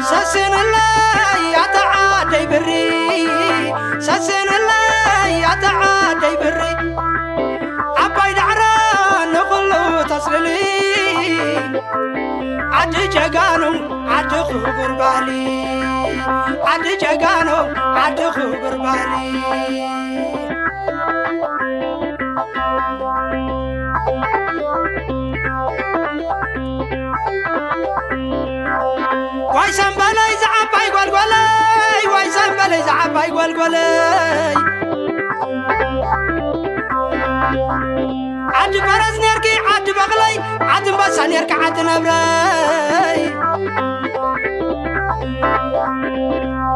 سسن الله يتعادي بري سسن الله يتعادي بري عباي دعران نقلو تسللي عد جاقانو عد خبر بالي عد جاقانو عد خبر بالي واي سنبالي زعباي قولقولي واي سنبالي زعباي قولقولي عد فرز نيركي عد بغلي عد مبسا نيركي عد نبري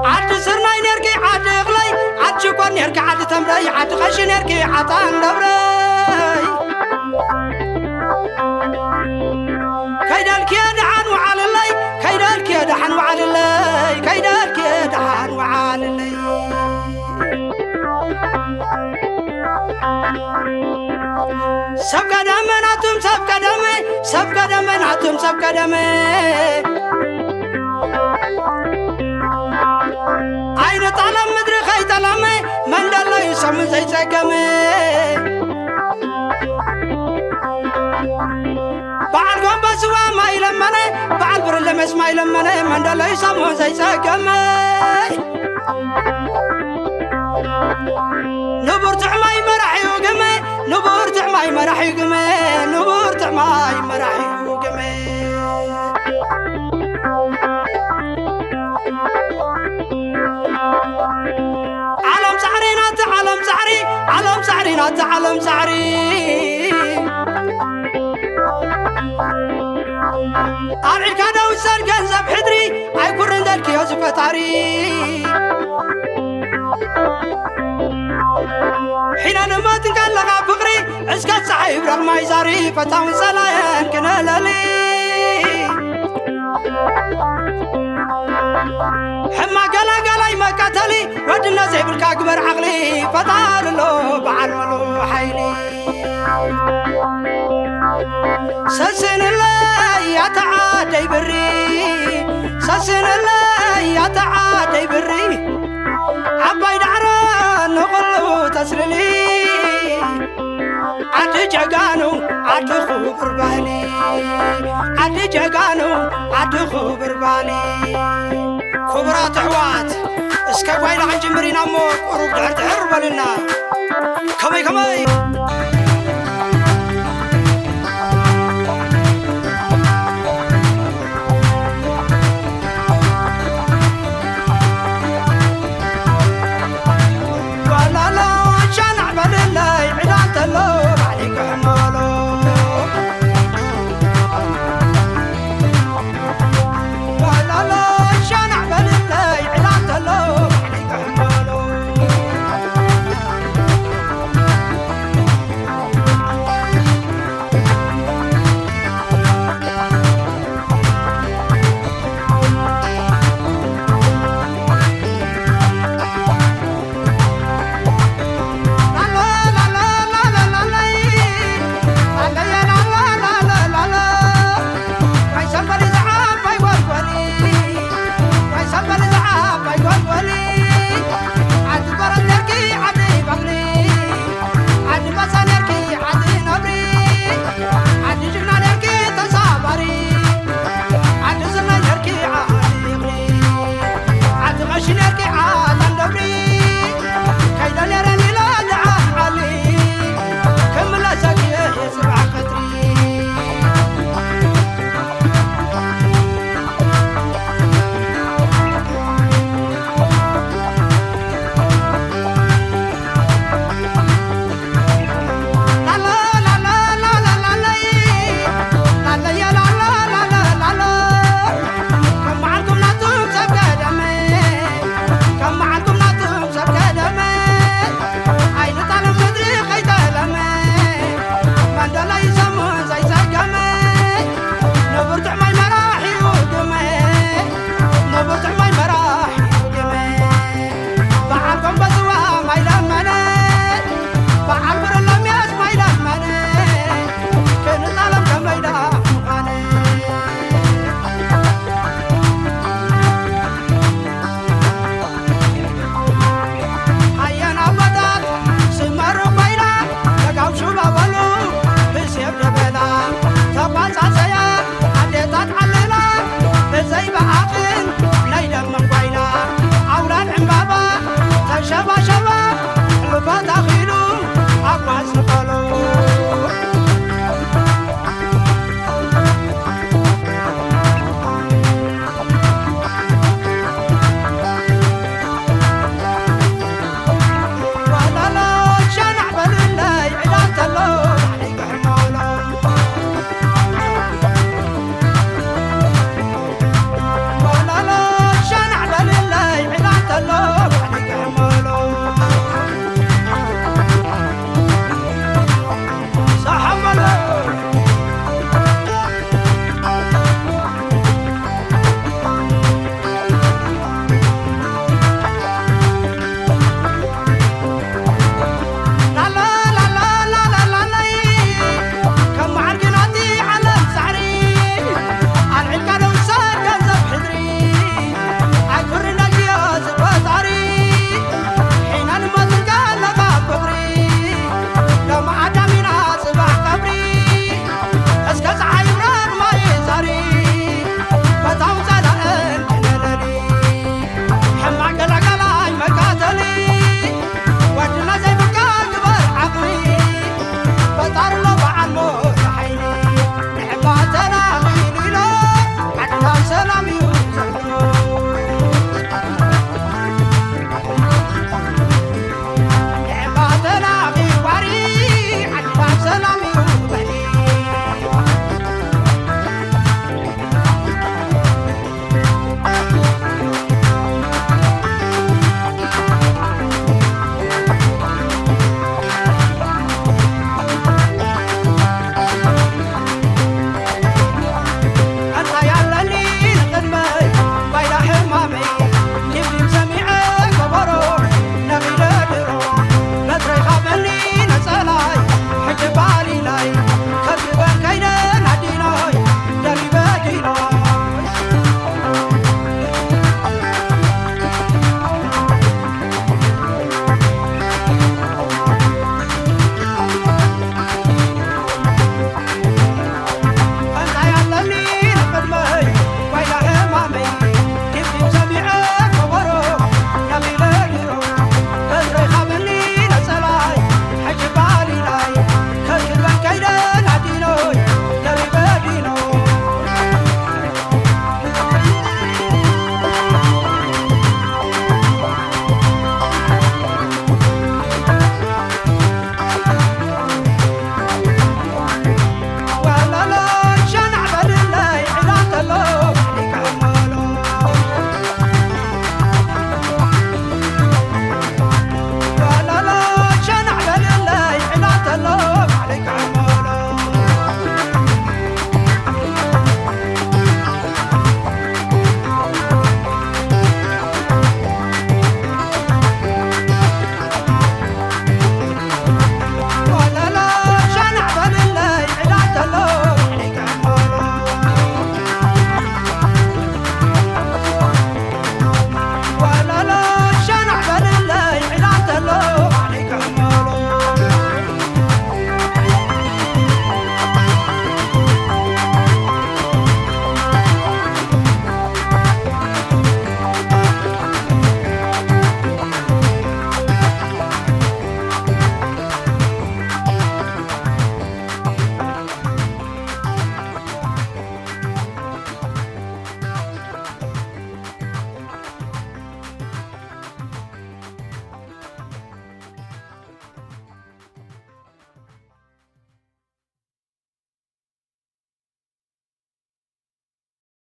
عد سرناي نيركي عد غلي عد شكور نيركي عد تمري عد خش نيركي عطان نبري كيدالك يدحن وعلى اللي كيدالك يدحن وعلى اللي كيدالك يدحن وعلى اللي سبك دمناتم سبك دمي سبك دمناتم سبك دمي عين طالم مدري خي طالمي من دلو يسمى زي سقمي بعد قوم بسوا ما يلمني بعد برلمس ما يلمني من دلو يسمى زي سقمي نبور تعماي مرحي وقمي نبور تعماي مرحي وقمي نبور تعماي مرحي وقمي علم سعري نات علم سعري علم سعري نات علم سعري أرعي كذا وسر جنزب حدري أي كورن ذلك يوسف تاري حين ما تنقل لغا فقري عسكت صعيب رغم يزاري فتاون سلايان كنالالي حما قلا قلاي ما قتلي ودنا زي بالكاكبر عقلي فطار له بعلملو حيلي سسن الله يتعادي بري سسن الله يتعادي بري عباي دعران نقلو تسللي عد جاقانو عد خبر بالي عد جاقانو عد خبر بالي خبرات عوات اسكا وايلا عن جمرين امو قروب دعر بالنا كمي